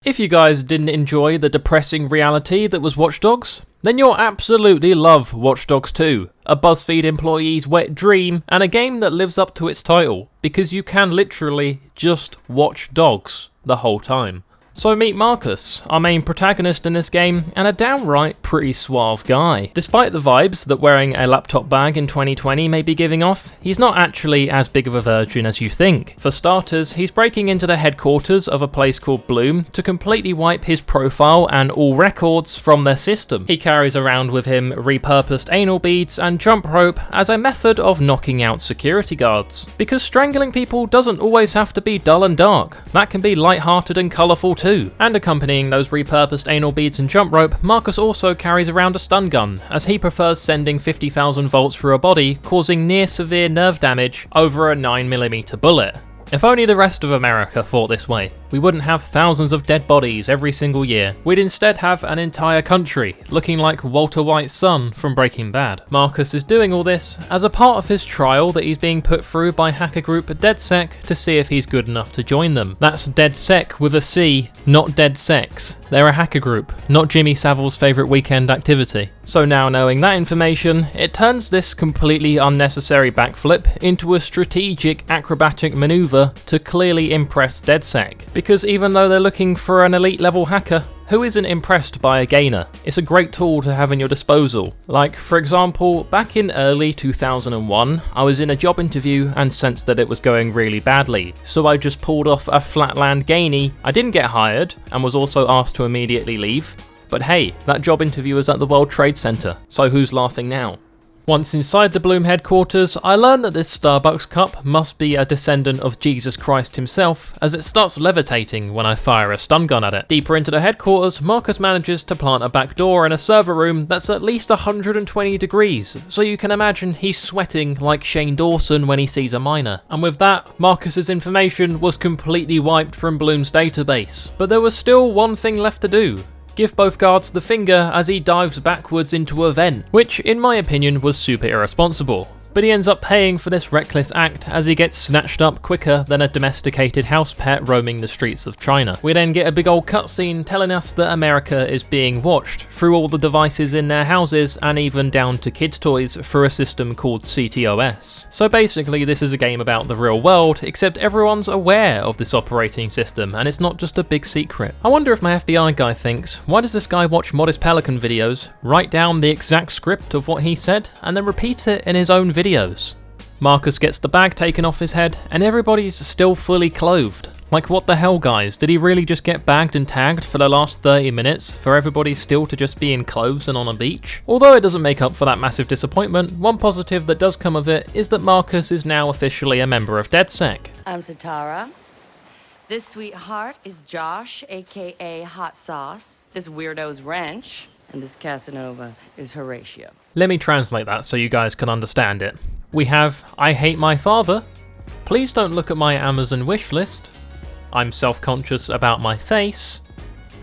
If you guys didn't enjoy the depressing reality that was Watch Dogs, then you'll absolutely love Watch Dogs 2, a BuzzFeed employee's wet dream, and a game that lives up to its title, because you can literally just watch dogs the whole time. So meet Marcus, our main protagonist in this game, and a downright pretty suave guy. Despite the vibes that wearing a laptop bag in 2020 may be giving off, he's not actually as big of a virgin as you think. For starters, he's breaking into the headquarters of a place called Bloom to completely wipe his profile and all records from their system. He carries around with him repurposed anal beads and jump rope as a method of knocking out security guards. Because strangling people doesn't always have to be dull and dark, that can be light-hearted and colourful too. And accompanying those repurposed anal beads and jump rope, Marcus also carries around a stun gun, as he prefers sending 50,000 volts through a body, causing near severe nerve damage over a 9mm bullet. If only the rest of America thought this way, we wouldn't have thousands of dead bodies every single year. We'd instead have an entire country looking like Walter White's son from Breaking Bad. Marcus is doing all this as a part of his trial that he's being put through by hacker group DeadSec to see if he's good enough to join them. That's DeadSec with a C, not Dead Sex. They're a hacker group, not Jimmy Savile's favourite weekend activity. So now knowing that information, it turns this completely unnecessary backflip into a strategic acrobatic manoeuvre to clearly impress DeadSec. Because even though they're looking for an elite level hacker, who isn't impressed by a gainer? It's a great tool to have in your disposal. Like, for example, back in early 2001, I was in a job interview and sensed that it was going really badly, so I just pulled off a flatland gainy. I didn't get hired, and was also asked to immediately leave. But hey, that job interview was at the World Trade Center, so who's laughing now? Once inside the Bloom headquarters, I learn that this Starbucks cup must be a descendant of Jesus Christ himself, as it starts levitating when I fire a stun gun at it. Deeper into the headquarters, Marcus manages to plant a back door in a server room that's at least 120 degrees, so you can imagine he's sweating like Shane Dawson when he sees a miner. And with that, Marcus's information was completely wiped from Bloom's database. But there was still one thing left to do. Give both guards the finger as he dives backwards into a vent, which in my opinion was super irresponsible. But he ends up paying for this reckless act as he gets snatched up quicker than a domesticated house pet roaming the streets of China. We then get a big old cutscene telling us that America is being watched through all the devices in their houses and even down to kids' toys through a system called CTOS. So basically this is a game about the real world, except everyone's aware of this operating system and it's not just a big secret. I wonder if my FBI guy thinks, why does this guy watch Modest Pelican videos, write down the exact script of what he said, and then repeat it in his own videos? Marcus gets the bag taken off his head and everybody's still fully clothed. Like, what the hell, guys? Did he really just get bagged and tagged for the last 30 minutes for everybody still to just be in clothes and on a beach? Although it doesn't make up for that massive disappointment, one positive that does come of it is that Marcus is now officially a member of DeadSec. I'm Satara. This sweetheart is Josh, aka Hot Sauce. This weirdo's Wrench. And this Casanova is Horatio. Let me translate that so you guys can understand it. We have, I hate my father, please don't look at my Amazon wish list, I'm self-conscious about my face,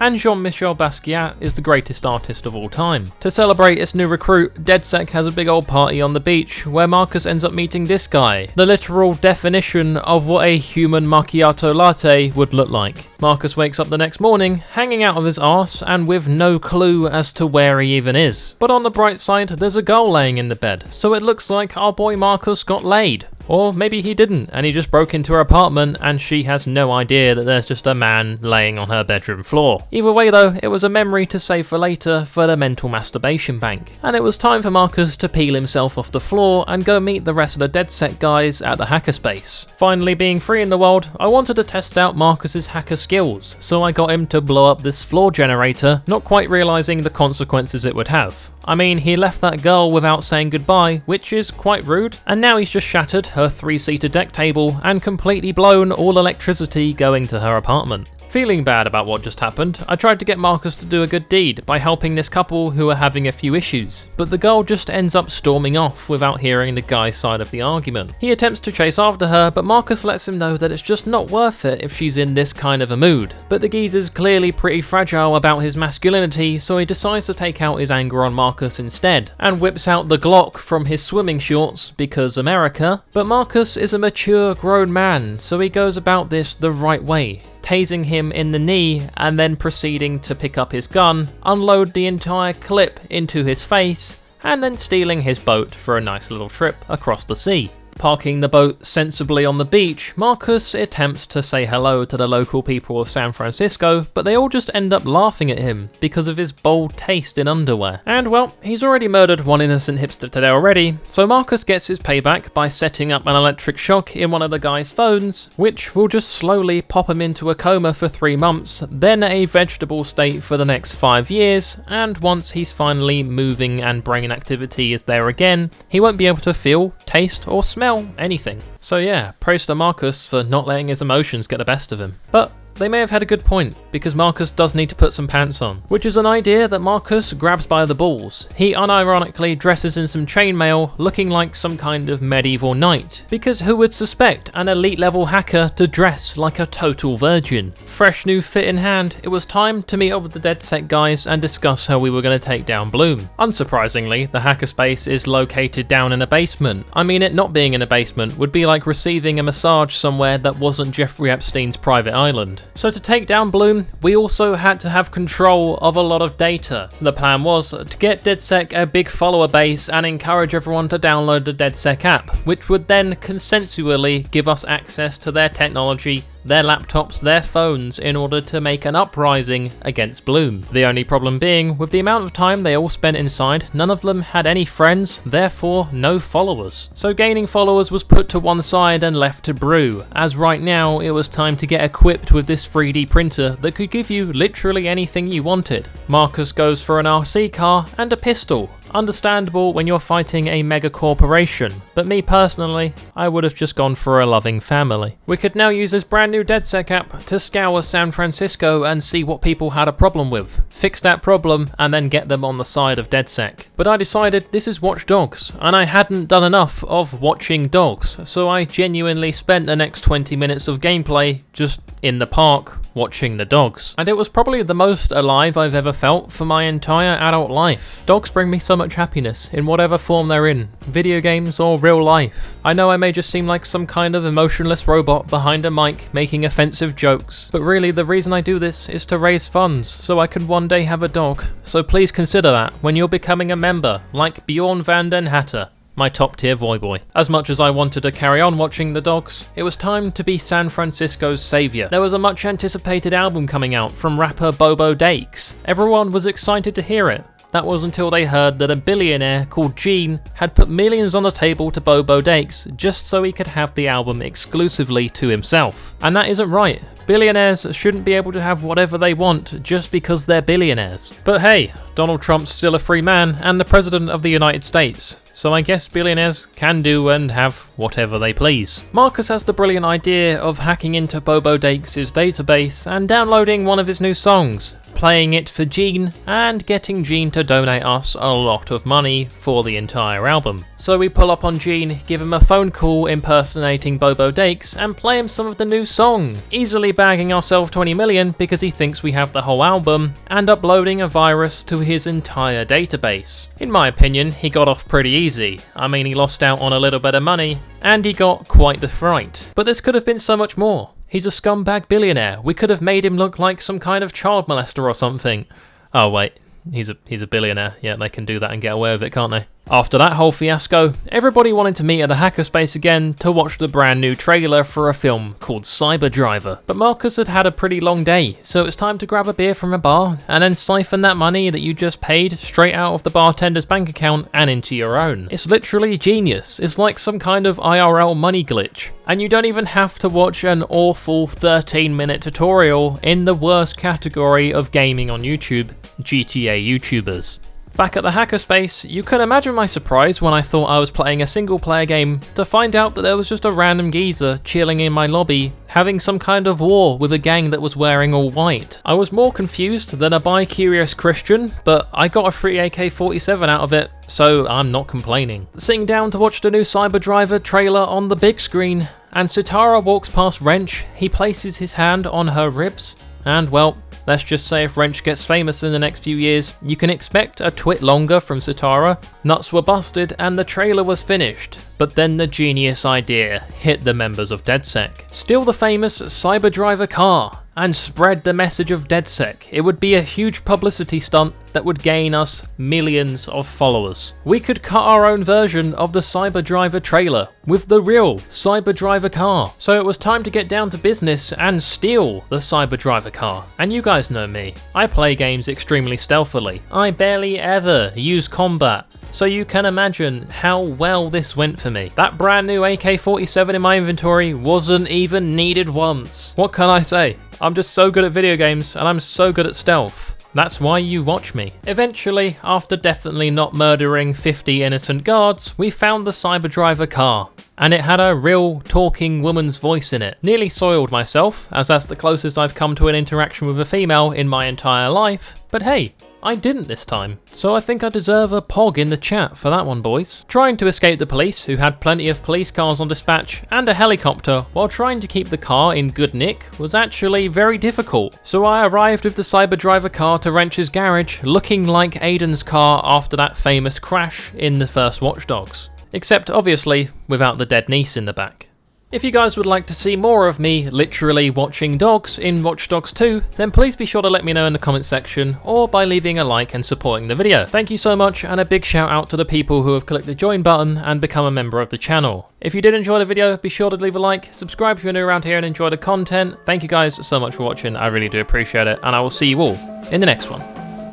and Jean-Michel Basquiat is the greatest artist of all time. To celebrate its new recruit, DeadSec has a big old party on the beach where Marcus ends up meeting this guy, the literal definition of what a human macchiato latte would look like. Marcus wakes up the next morning, hanging out of his arse and with no clue as to where he even is. But on the bright side, there's a girl laying in the bed, so it looks like our boy Marcus got laid. Or maybe he didn't, and he just broke into her apartment and she has no idea that there's just a man laying on her bedroom floor. Either way though, it was a memory to save for later for the mental masturbation bank. And it was time for Marcus to peel himself off the floor and go meet the rest of the DeadSec guys at the hackerspace. Finally being free in the world, I wanted to test out Marcus's hacker skills, so I got him to blow up this floor generator, not quite realising the consequences it would have. I mean, he left that girl without saying goodbye, which is quite rude, and now he's just shattered her 3-seater deck table and completely blown all electricity going to her apartment. Feeling bad about what just happened, I tried to get Marcus to do a good deed by helping this couple who are having a few issues, but the girl just ends up storming off without hearing the guy's side of the argument. He attempts to chase after her, but Marcus lets him know that it's just not worth it if she's in this kind of a mood. But the geezer's clearly pretty fragile about his masculinity, so he decides to take out his anger on Marcus instead, and whips out the Glock from his swimming shorts, because America. But Marcus is a mature, grown man, so he goes about this the right way, tasing him in the knee and then proceeding to pick up his gun, unload the entire clip into his face, and then stealing his boat for a nice little trip across the sea. Parking the boat sensibly on the beach, Marcus attempts to say hello to the local people of San Francisco, but they all just end up laughing at him because of his bold taste in underwear. And well, he's already murdered one innocent hipster today already, so Marcus gets his payback by setting up an electric shock in one of the guy's phones, which will just slowly pop him into a coma for 3 months, then a vegetable state for the next 5 years, and once he's finally moving and brain activity is there again, he won't be able to feel, taste, or smell anything. So yeah, praise to Marcus for not letting his emotions get the best of him. But they may have had a good point, because Marcus does need to put some pants on, which is an idea that Marcus grabs by the balls. He unironically dresses in some chainmail, looking like some kind of medieval knight, because who would suspect an elite level hacker to dress like a total virgin? Fresh new fit in hand, it was time to meet up with the DedSec guys and discuss how we were going to take down Bloom. Unsurprisingly, the hackerspace is located down in a basement. I mean, it not being in a basement would be like receiving a massage somewhere that wasn't Jeffrey Epstein's private island. So to take down Bloom, we also had to have control of a lot of data. The plan was to get DedSec a big follower base and encourage everyone to download the DedSec app, which would then consensually give us access to their technology, their laptops, their phones, in order to make an uprising against Bloom. The only problem being, with the amount of time they all spent inside, none of them had any friends, therefore no followers. So gaining followers was put to one side and left to brew, as right now it was time to get equipped with this 3D printer that could give you literally anything you wanted. Marcus goes for an RC car and a pistol. Understandable when you're fighting a mega corporation, but me personally, I would have just gone for a loving family. We could now use this brand new DedSec app to scour San Francisco and see what people had a problem with, fix that problem, and then get them on the side of DedSec. But I decided this is Watch Dogs, and I hadn't done enough of watching dogs, so I genuinely spent the next 20 minutes of gameplay just in the park watching the dogs. And it was probably the most alive I've ever felt for my entire adult life. Dogs bring me so much happiness in whatever form they're in, video games or real life. I know I may just seem like some kind of emotionless robot behind a mic making offensive jokes, but really the reason I do this is to raise funds so I can one day have a dog. So please consider that when you're becoming a member, like Björn van den Hatter, my top tier Voiy Bois. As much as I wanted to carry on watching the dogs, it was time to be San Francisco's savior. There was a much anticipated album coming out from rapper Bobo Dakes. Everyone was excited to hear it. That was until they heard that a billionaire called Gene had put millions on the table to Bobo Dakes just so he could have the album exclusively to himself. And that isn't right. Billionaires shouldn't be able to have whatever they want just because they're billionaires. But hey, Donald Trump's still a free man and the President of the United States. So I guess billionaires can do and have whatever they please. Marcus has the brilliant idea of hacking into Bobo Dakes' database and downloading one of his new songs, playing it for Gene, and getting Gene to donate us a lot of money for the entire album. So we pull up on Gene, give him a phone call impersonating Bobo Dakes, and play him some of the new song, easily bagging ourselves 20 million because he thinks we have the whole album, and uploading a virus to his entire database. In my opinion, he got off pretty easy. I mean, he lost out on a little bit of money, and he got quite the fright. But this could have been so much more. He's a scumbag billionaire. We could have made him look like some kind of child molester or something. Oh wait, he's a billionaire. Yeah, they can do that and get away with it, can't they? After that whole fiasco, everybody wanted to meet at the hackerspace again to watch the brand new trailer for a film called Cyber Driver. But Marcus had had a pretty long day, so it's time to grab a beer from a bar and then siphon that money that you just paid straight out of the bartender's bank account and into your own. It's literally genius. It's like some kind of IRL money glitch. And you don't even have to watch an awful 13-minute tutorial in the worst category of gaming on YouTube, GTA YouTubers. Back at the hackerspace, you can imagine my surprise when I thought I was playing a single player game to find out that there was just a random geezer chilling in my lobby having some kind of war with a gang that was wearing all white. I was more confused than a bi-curious Christian, but I got a free AK-47 out of it, so I'm not complaining. Sitting down to watch the new Cyber Driver trailer on the big screen, and Sitara walks past Wrench, he places his hand on her ribs, and well, let's just say if Wrench gets famous in the next few years, you can expect a twit longer from Sitara. Nuts were busted and the trailer was finished, but then the genius idea hit the members of DedSec. Steal the famous Cyber Driver car and spread the message of DedSec. It would be a huge publicity stunt that would gain us millions of followers. We could cut our own version of the Cyberdriver trailer with the real Cyberdriver car. So it was time to get down to business and steal the Cyberdriver car. And you guys know me, I play games extremely stealthily. I barely ever use combat. So you can imagine how well this went for me. That brand new AK-47 in my inventory wasn't even needed once. What can I say? I'm just so good at video games and I'm so good at stealth. That's why you watch me. Eventually, after definitely not murdering 50 innocent guards, we found the Cyberdriver car. And it had a real talking woman's voice in it. Nearly soiled myself, as that's the closest I've come to an interaction with a female in my entire life. But hey, I didn't this time, so I think I deserve a pog in the chat for that one, boys. Trying to escape the police, who had plenty of police cars on dispatch, and a helicopter, while trying to keep the car in good nick, was actually very difficult. So I arrived with the Cyberdriver car to Wrench's garage, looking like Aiden's car after that famous crash in the first Watch Dogs. Except obviously without the dead niece in the back. If you guys would like to see more of me literally watching dogs in Watch Dogs 2, then please be sure to let me know in the comments section or by leaving a like and supporting the video. Thank you so much, and a big shout out to the people who have clicked the join button and become a member of the channel. If you did enjoy the video, be sure to leave a like, subscribe if you're new around here and enjoy the content. Thank you guys so much for watching, I really do appreciate it, and I will see you all in the next one.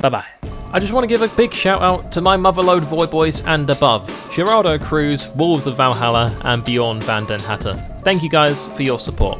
Bye bye. I just want to give a big shout out to my motherload Voiy Boys and above, Gerardo Cruz, Wolves of Valhalla, and Björn van den Hatter. Thank you guys for your support.